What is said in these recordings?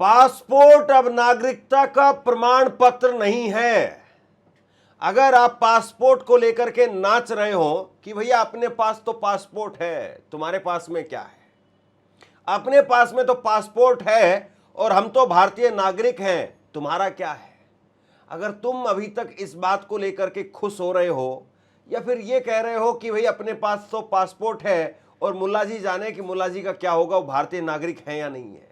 Passport अब नागरिकता का प्रमाण पत्र नहीं है। अगर आप पासपोर्ट को लेकर के नाच रहे हो कि भैया अपने पास तो पासपोर्ट है, तुम्हारे पास में क्या है? अपने पास में तो पासपोर्ट है और हम तो भारतीय नागरिक हैं, तुम्हारा क्या है? अगर तुम अभी तक इस बात को लेकर के खुश हो रहे हो या फिर ये कह रहे हो कि भाई अपने पास तो पासपोर्ट है और मुल्ला जी जाने कि मुल्ला जी का क्या होगा, वो भारतीय नागरिक है या नहीं है।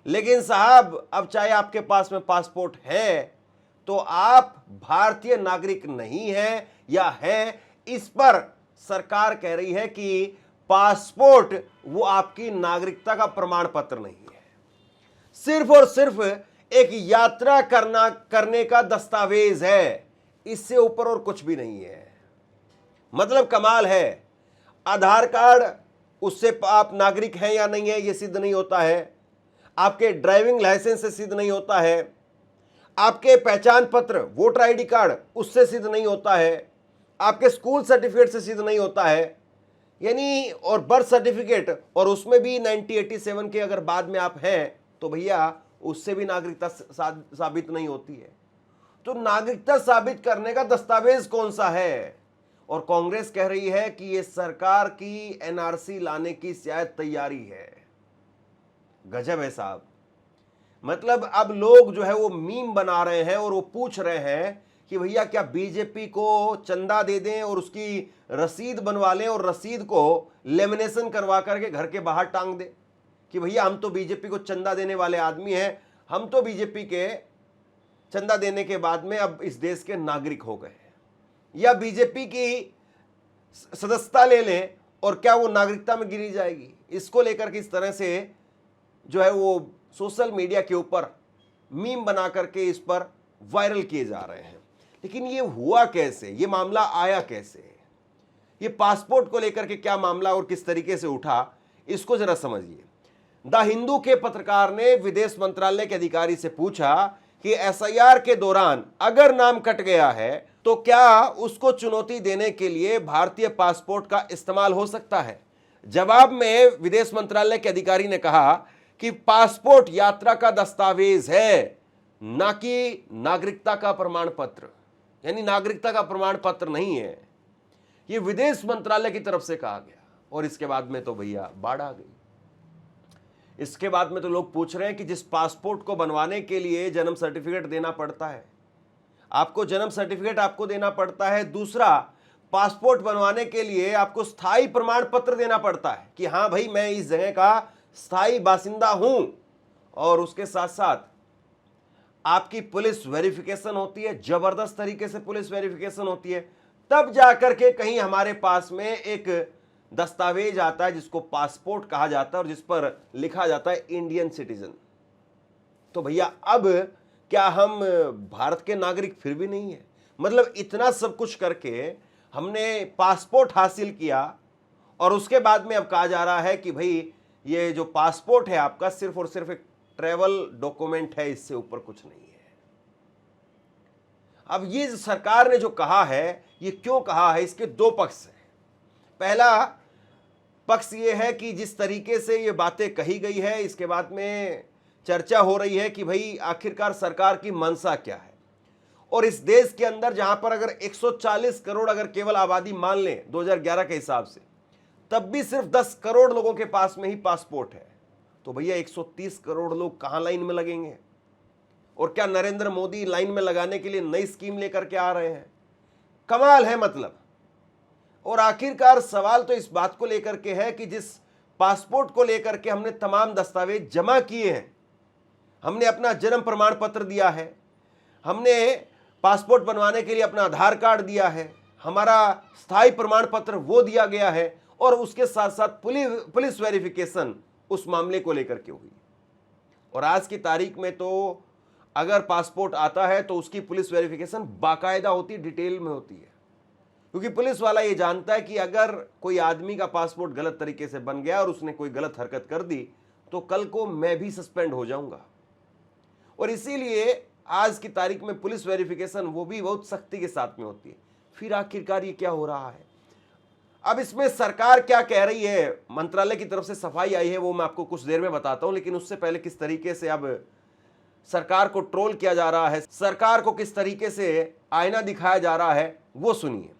लेकिन साहब अब चाहे आपके पास में पासपोर्ट है तो आप भारतीय नागरिक नहीं हैं या हैं, इस पर सरकार कह रही है कि पासपोर्ट वो आपकी नागरिकता का प्रमाण पत्र नहीं है, सिर्फ और सिर्फ एक यात्रा करने का दस्तावेज है, इससे ऊपर और कुछ भी नहीं है। मतलब कमाल है। आधार कार्ड, उससे आप नागरिक हैं या नहीं है ये सिद्ध नहीं होता है, आपके ड्राइविंग लाइसेंस से सिद्ध नहीं होता है, आपके पहचान पत्र वोटर आईडी कार्ड उससे सिद्ध नहीं होता है, आपके स्कूल सर्टिफिकेट से सिद्ध नहीं होता है, यानी और बर्थ सर्टिफिकेट, और उसमें भी 1987 के अगर बाद में आप हैं तो भैया उससे भी नागरिकता साबित नहीं होती है। तो नागरिकता साबित करने का दस्तावेज कौन सा है? और कांग्रेस कह रही है कि ये सरकार की एनआरसी लाने की शायद तैयारी है। गजब है साहब। मतलब अब लोग जो है वो मीम बना रहे हैं और वो पूछ रहे हैं कि भैया क्या बीजेपी को चंदा दे दें और उसकी रसीद बनवा लें और रसीद को लेमिनेशन करवा करके घर के बाहर टांग दें कि भैया हम तो बीजेपी को चंदा देने वाले आदमी हैं, हम तो बीजेपी के चंदा देने के बाद में अब इस देश के नागरिक हो गए, या बीजेपी की सदस्यता ले लें और क्या वो नागरिकता में गिनी जाएगी। इसको लेकर के इस तरह से जो है वो सोशल मीडिया के ऊपर मीम बना करके इस पर वायरल किए जा रहे हैं। लेकिन ये हुआ कैसे, ये मामला आया कैसे, ये पासपोर्ट को लेकर के क्या मामला और किस तरीके से उठा, इसको जरा समझिए। द हिंदू के पत्रकार ने विदेश मंत्रालय के अधिकारी से पूछा कि एसआईआर के दौरान अगर नाम कट गया है तो क्या उसको चुनौती देने के लिए भारतीय पासपोर्ट का इस्तेमाल हो सकता है? जवाब में विदेश मंत्रालय के अधिकारी ने कहा कि पासपोर्ट यात्रा का दस्तावेज है, ना कि नागरिकता का प्रमाण पत्र, यानी नागरिकता का प्रमाण पत्र नहीं है। यह विदेश मंत्रालय की तरफ से कहा गया। और इसके बाद में तो भैया बाढ़ आ गई। इसके बाद में तो लोग पूछ रहे हैं कि जिस पासपोर्ट को बनवाने के लिए जन्म सर्टिफिकेट देना पड़ता है, आपको जन्म सर्टिफिकेट आपको देना पड़ता है, दूसरा पासपोर्ट बनवाने के लिए आपको स्थायी प्रमाण पत्र देना पड़ता है कि हां भाई मैं इस जगह का स्थायी बासिंदा हूं, और उसके साथ साथ आपकी पुलिस वेरिफिकेशन होती है, जबरदस्त तरीके से पुलिस वेरिफिकेशन होती है, तब जाकर के कहीं हमारे पास में एक दस्तावेज आता है जिसको पासपोर्ट कहा जाता है और जिस पर लिखा जाता है इंडियन सिटीजन। तो भैया अब क्या हम भारत के नागरिक फिर भी नहीं है? मतलब इतना सब कुछ करके हमने पासपोर्ट हासिल किया और उसके बाद में अब कहा जा रहा है कि भाई ये जो पासपोर्ट है आपका सिर्फ और सिर्फ एक ट्रैवल डॉक्यूमेंट है, इससे ऊपर कुछ नहीं है। अब ये सरकार ने जो कहा है, ये क्यों कहा है, इसके दो पक्ष हैं। पहला पक्ष ये है कि जिस तरीके से ये बातें कही गई है, इसके बाद में चर्चा हो रही है कि भाई आखिरकार सरकार की मंशा क्या है। और इस देश के अंदर जहां पर अगर 140 करोड़ अगर केवल आबादी मान लें 2011 के हिसाब से, तब भी सिर्फ 10 करोड़ लोगों के पास में ही पासपोर्ट है। तो भैया 130 करोड़ लोग कहां लाइन में लगेंगे? और क्या नरेंद्र मोदी लाइन में लगाने के लिए नई स्कीम लेकर के आ रहे हैं? कमाल है मतलब। और आखिरकार सवाल तो इस बात को लेकर के है कि जिस पासपोर्ट को लेकर के हमने तमाम दस्तावेज जमा किए हैं, हमने अपना जन्म प्रमाण पत्र दिया है, हमने पासपोर्ट बनवाने के लिए अपना आधार कार्ड दिया है, हमारा स्थायी प्रमाण पत्र वो दिया गया है, और उसके साथ साथ पुलिस वेरिफिकेशन उस मामले को लेकर के हुई। और आज की तारीख में तो अगर पासपोर्ट आता है तो उसकी पुलिस वेरिफिकेशन बाकायदा होती, डिटेल में होती है, क्योंकि पुलिस वाला ये जानता है कि अगर कोई आदमी का पासपोर्ट गलत तरीके से बन गया और उसने कोई गलत हरकत कर दी तो कल को मैं भी सस्पेंड हो जाऊंगा। और इसीलिए आज की तारीख में पुलिस वेरिफिकेशन वो भी बहुत सख्ती के साथ में होती है। फिर आखिरकार ये क्या हो रहा है? अब इसमें सरकार क्या कह रही है, मंत्रालय की तरफ से सफाई आई है, वो मैं आपको कुछ देर में बताता हूं। लेकिन उससे पहले किस तरीके से अब सरकार को ट्रोल किया जा रहा है, सरकार को किस तरीके से आईना दिखाया जा रहा है, वो सुनिए।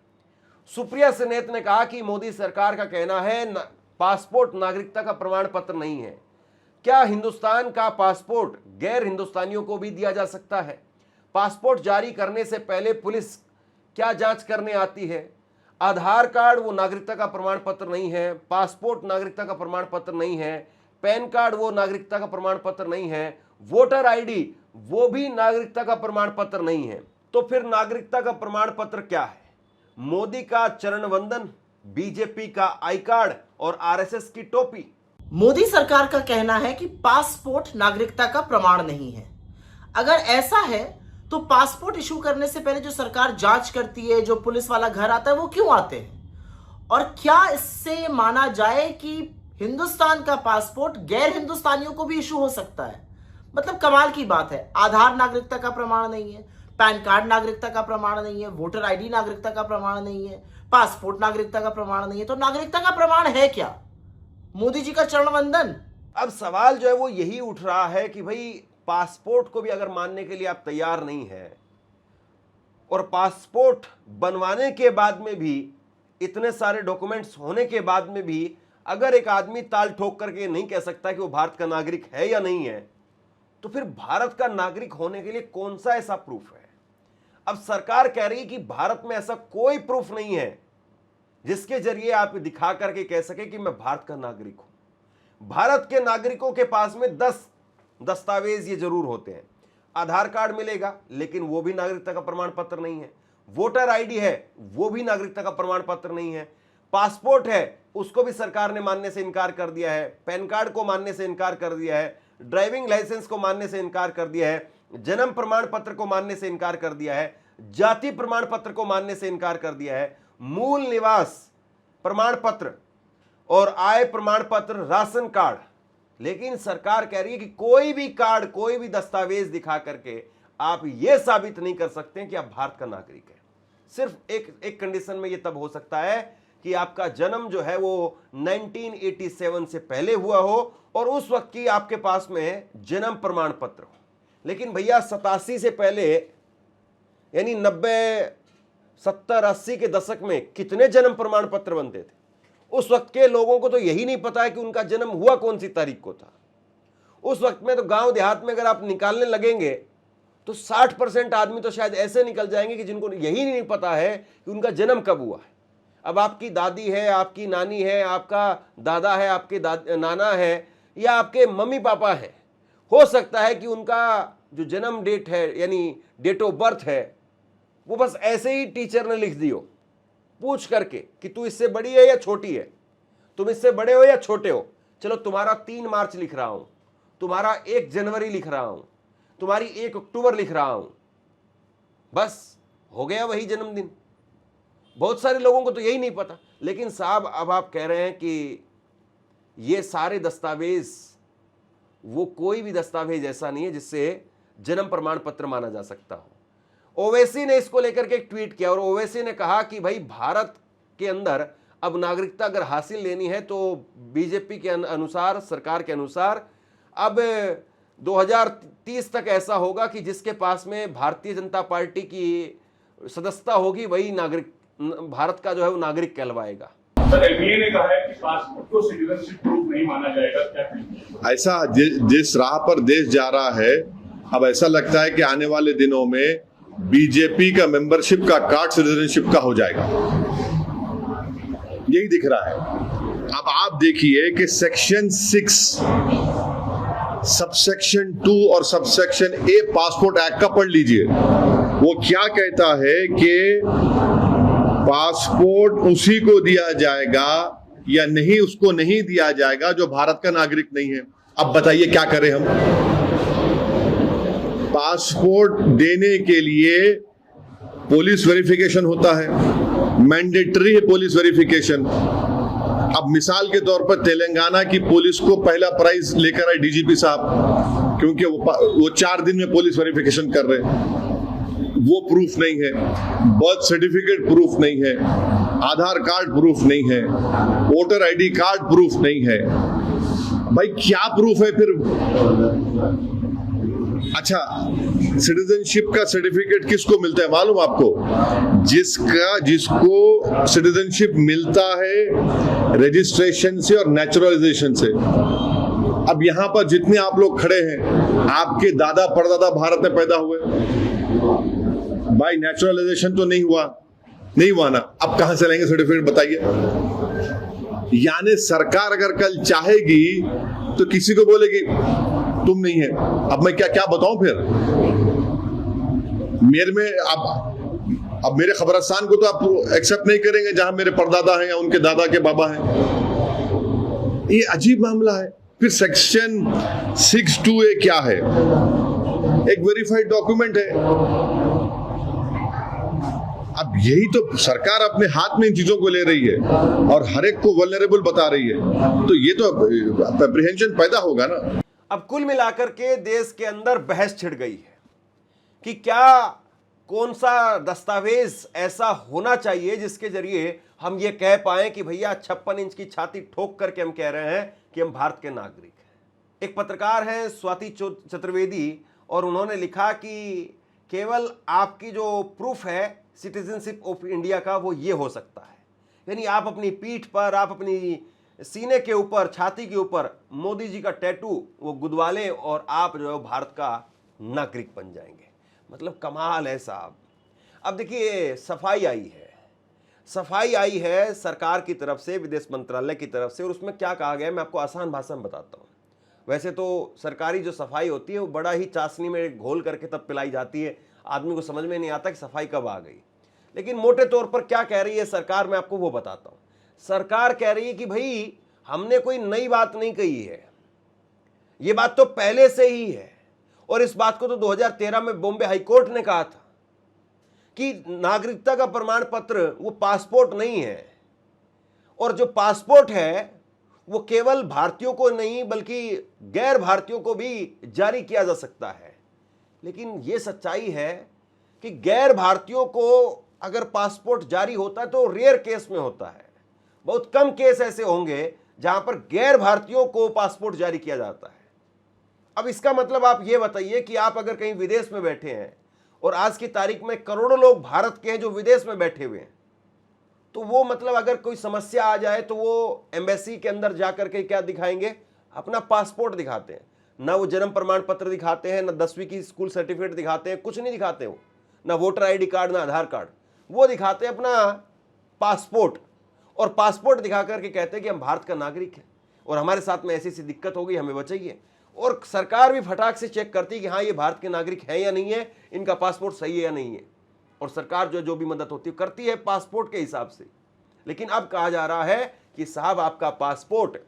सुप्रिया सेनेत ने कहा कि मोदी सरकार का कहना है पासपोर्ट नागरिकता का प्रमाण पत्र नहीं है। क्या हिंदुस्तान का पासपोर्ट गैर हिंदुस्तानियों को भी दिया जा सकता है? पासपोर्ट जारी करने से पहले पुलिस क्या जांच करने आती है? आधार कार्ड वो नागरिकता का प्रमाण पत्र नहीं है, पासपोर्ट नागरिकता का प्रमाण पत्र नहीं है, पैन कार्ड वो नागरिकता का प्रमाण पत्र नहीं है, वोटर आईडी वो भी नागरिकता का प्रमाण पत्र नहीं है। तो फिर नागरिकता का प्रमाण पत्र क्या है? मोदी का चरण वंदन, बीजेपी का आई कार्ड और आरएसएस की टोपी। मोदी सरकार का कहना है कि पासपोर्ट नागरिकता का प्रमाण नहीं है। अगर ऐसा है तो पासपोर्ट इशू करने से पहले जो सरकार जांच करती है, जो पुलिस वाला घर आता है, वो क्यों आते हैं? और क्या इससे माना जाए कि हिंदुस्तान का पासपोर्ट गैर हिंदुस्तानियों को भी इशू हो सकता है? मतलब कमाल की बात है। आधार नागरिकता का प्रमाण नहीं है, पैन कार्ड नागरिकता का प्रमाण नहीं है, वोटर आईडी नागरिकता का प्रमाण नहीं है, पासपोर्ट नागरिकता का प्रमाण नहीं है, तो नागरिकता का प्रमाण है क्या? मोदी जी का चरण वंदन। अब सवाल जो है वो यही उठ रहा है कि भाई पासपोर्ट को भी अगर मानने के लिए आप तैयार नहीं है और पासपोर्ट बनवाने के बाद में भी, इतने सारे डॉक्यूमेंट्स होने के बाद में भी अगर एक आदमी ताल ठोक करके नहीं कह सकता कि वो भारत का नागरिक है या नहीं है, तो फिर भारत का नागरिक होने के लिए कौन सा ऐसा प्रूफ है? अब सरकार कह रही है कि भारत में ऐसा कोई प्रूफ नहीं है जिसके जरिए आप दिखा करके कह सके कि मैं भारत का नागरिक हूं। भारत के नागरिकों के पास में 10 दस्तावेज ये जरूर होते हैं। आधार कार्ड मिलेगा लेकिन वो भी नागरिकता का प्रमाण पत्र नहीं है, वोटर आईडी है वो भी नागरिकता का प्रमाण पत्र नहीं है, पासपोर्ट है उसको भी सरकार ने मानने से इनकार कर दिया है, पैन कार्ड को मानने से इनकार कर दिया है, ड्राइविंग लाइसेंस को मानने से इनकार कर दिया है, जन्म प्रमाण पत्र को मानने से इनकार कर दिया है, जाति प्रमाण पत्र को मानने से इनकार कर दिया है, मूल निवास प्रमाण पत्र और आय प्रमाण पत्र, राशन कार्ड। लेकिन सरकार कह रही है कि कोई भी कार्ड, कोई भी दस्तावेज दिखा करके आप यह साबित नहीं कर सकते हैं कि आप भारत का नागरिक है। सिर्फ एक कंडीशन में यह तब हो सकता है कि आपका जन्म जो है वो 1987 से पहले हुआ हो और उस वक्त की आपके पास में जन्म प्रमाण पत्र हो। लेकिन भैया 87 से पहले यानी 90, 70, 80 के दशक में कितने जन्म प्रमाण पत्र बनते थे? उस वक्त के लोगों को तो यही नहीं पता है कि उनका जन्म हुआ कौन सी तारीख को था। उस वक्त में तो गांव देहात में अगर आप निकालने लगेंगे तो 60% आदमी तो शायद ऐसे निकल जाएंगे कि जिनको यही नहीं पता है कि उनका जन्म कब हुआ है। अब आपकी दादी है, आपकी नानी है, आपका दादा है, आपके नाना है या आपके मम्मी पापा है, हो सकता है कि उनका जो जन्म डेट है यानी डेट ऑफ बर्थ है वो बस ऐसे ही टीचर ने लिख दी हो पूछ करके कि तू इससे बड़ी है या छोटी है, तुम इससे बड़े हो या छोटे हो, चलो तुम्हारा 3 मार्च लिख रहा हूं, तुम्हारा 1 जनवरी लिख रहा हूं, तुम्हारी 1 अक्टूबर लिख रहा हूं, बस हो गया वही जन्मदिन। बहुत सारे लोगों को तो यही नहीं पता। लेकिन साहब अब आप कह रहे हैं कि ये सारे दस्तावेज, वो कोई भी दस्तावेज ऐसा नहीं है जिससे जन्म प्रमाण पत्र माना जा सकता हो। ओवैसी ने इसको लेकर के एक ट्वीट किया और ओवैसी ने कहा कि भाई भारत के अंदर अब नागरिकता अगर हासिल लेनी है तो बीजेपी के अनुसार, सरकार के अनुसार अब 2030 तक ऐसा होगा कि जिसके पास में भारतीय जनता पार्टी की सदस्यता होगी वही नागरिक, भारत का जो है वो नागरिक कहलवाएगा। सर, एनडीए ने कहा है कि पासपोर्ट को सिटीजनशिप प्रूफ नहीं माना जाएगा, क्या कहेंगे? ऐसा जिस राह पर देश जा रहा है, अब ऐसा लगता है कि आने वाले दिनों में बीजेपी का मेंबरशिप का कार्ड सिटीजनशिप का हो जाएगा, यही दिख रहा है। अब आप देखिए कि सेक्शन 6, सबसेक्शन 2 और सबसेक्शन ए पासपोर्ट एक्ट का पढ़ लीजिए। वो क्या कहता है कि पासपोर्ट उसी को दिया जाएगा या नहीं, उसको नहीं दिया जाएगा जो भारत का नागरिक नहीं है। अब बताइए क्या करें हम? पासपोर्ट देने के लिए पुलिस वेरिफिकेशन होता है, मैंडेटरी है पुलिस वेरिफिकेशन। अब मिसाल के तौर पर तेलंगाना की पुलिस को पहला प्राइज लेकर आए डीजीपी साहब, क्योंकि वो 4 दिन में पुलिस वेरिफिकेशन कर रहे हैं। वो प्रूफ नहीं है, बर्थ सर्टिफिकेट प्रूफ नहीं है, आधार कार्ड प्रूफ नहीं है, वोटर आईडी कार्ड प्रूफ नहीं है। भाई क्या प्रूफ है फिर? अच्छा, सिटीजनशिप का सर्टिफिकेट किसको मिलता है मालूम आपको? जिसको सिटीजनशिप मिलता है रजिस्ट्रेशन से और नेचुरलाइजेशन से। अब यहां पर जितने आप लोग खड़े हैं, आपके दादा परदादा भारत में पैदा हुए, बाय नेचुरलाइजेशन तो नहीं हुआ ना। अब कहां से लेंगे सर्टिफिकेट बताइए? यानी सरकार अगर कल चाहेगी तो किसी को बोलेगी तुम नहीं है। अब मैं क्या बताऊं फिर? मेरे में अब मेरे खबरस्तान को तो आप एक्सेप्ट नहीं करेंगे जहां मेरे परदादा हैं या उनके दादा के बाबा हैं। ये अजीब मामला है। फिर सेक्शन 62A क्या है? एक वेरीफाइड डॉक्यूमेंट है। अब यही तो सरकार अपने हाथ में इन चीजों को ले रही है और हर एक को वल्नरेबल बता रही है, तो ये तो एप्रीहेंशन पैदा होगा ना। अब कुल मिलाकर के देश के अंदर बहस छिड़ गई है कि क्या कौन सा दस्तावेज ऐसा होना चाहिए जिसके जरिए हम ये कह पाए कि भैया 56 इंच की छाती ठोक करके हम कह रहे हैं कि हम भारत के नागरिक हैं। एक पत्रकार हैं स्वाति चतुर्वेदी, और उन्होंने लिखा कि केवल आपकी जो प्रूफ है सिटीजनशिप ऑफ इंडिया का वो ये हो सकता है, यानी आप अपनी पीठ पर, आप अपनी सीने के ऊपर, छाती के ऊपर मोदी जी का टैटू वो गुदवा लें और आप जो है भारत का नागरिक बन जाएंगे। मतलब कमाल है साहब। अब देखिए सफाई आई है सरकार की तरफ से, विदेश मंत्रालय की तरफ से, और उसमें क्या कहा गया है मैं आपको आसान भाषा में बताता हूँ। वैसे तो सरकारी जो सफाई होती है वो बड़ा ही चाशनी में घोल करके तब पिलाई जाती है, आदमी को समझ में नहीं आता कि सफाई कब आ गई। लेकिन मोटे तौर पर क्या कह रही है सरकार, मैं आपको वो बताता हूँ। सरकार कह रही है कि भाई हमने कोई नई बात नहीं कही है, ये बात तो पहले से ही है, और इस बात को तो 2013 में बॉम्बे हाईकोर्ट ने कहा था कि नागरिकता का प्रमाण पत्र वो पासपोर्ट नहीं है, और जो पासपोर्ट है वो केवल भारतीयों को नहीं बल्कि गैर भारतीयों को भी जारी किया जा सकता है। लेकिन ये सच्चाई है कि गैर भारतीयों को अगर पासपोर्ट जारी होता है तो रेयर केस में होता है। बहुत कम केस ऐसे होंगे जहां पर गैर भारतीयों को पासपोर्ट जारी किया जाता है। अब इसका मतलब आप ये बताइए कि आप अगर कहीं विदेश में बैठे हैं और आज की तारीख में करोड़ों लोग भारत के हैं जो विदेश में बैठे हुए हैं, तो वो मतलब अगर कोई समस्या आ जाए तो वो एम्बेसी के अंदर जाकर के क्या दिखाएंगे? अपना पासपोर्ट दिखाते हैं। ना वो जन्म प्रमाण पत्र दिखाते हैं, ना 10वीं की स्कूल सर्टिफिकेट दिखाते हैं, कुछ नहीं दिखाते वो, ना वोटर आईडी कार्ड, ना आधार कार्ड, वो दिखाते हैं अपना पासपोर्ट। और पासपोर्ट दिखा करके कहते हैं कि हम भारत का नागरिक हैं और हमारे साथ में ऐसी ऐसी दिक्कत हो गई, हमें बचाइए। और सरकार भी फटाक से चेक करती है कि हाँ ये भारत के नागरिक हैं या नहीं है, इनका पासपोर्ट सही है या नहीं है, और सरकार जो भी मदद होती है करती है पासपोर्ट के हिसाब से। लेकिन अब कहा जा रहा है कि साहब आपका पासपोर्ट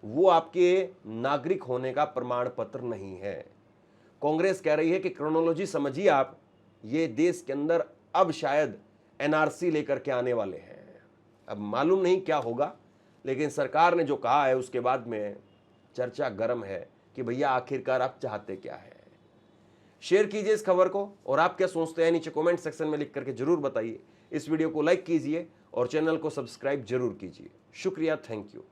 वो आपके नागरिक होने का प्रमाण पत्र नहीं है। कांग्रेस कह रही है कि क्रोनोलॉजी समझिए आप, ये देश के अंदर अब शायद एनआरसी लेकर के आने वाले हैं। अब मालूम नहीं क्या होगा, लेकिन सरकार ने जो कहा है उसके बाद में चर्चा गर्म है कि भैया आखिरकार आप चाहते क्या है। शेयर कीजिए इस खबर को, और आप क्या सोचते हैं नीचे कमेंट सेक्शन में लिख करके जरूर बताइए। इस वीडियो को लाइक कीजिए और चैनल को सब्सक्राइब जरूर कीजिए। शुक्रिया, थैंक यू।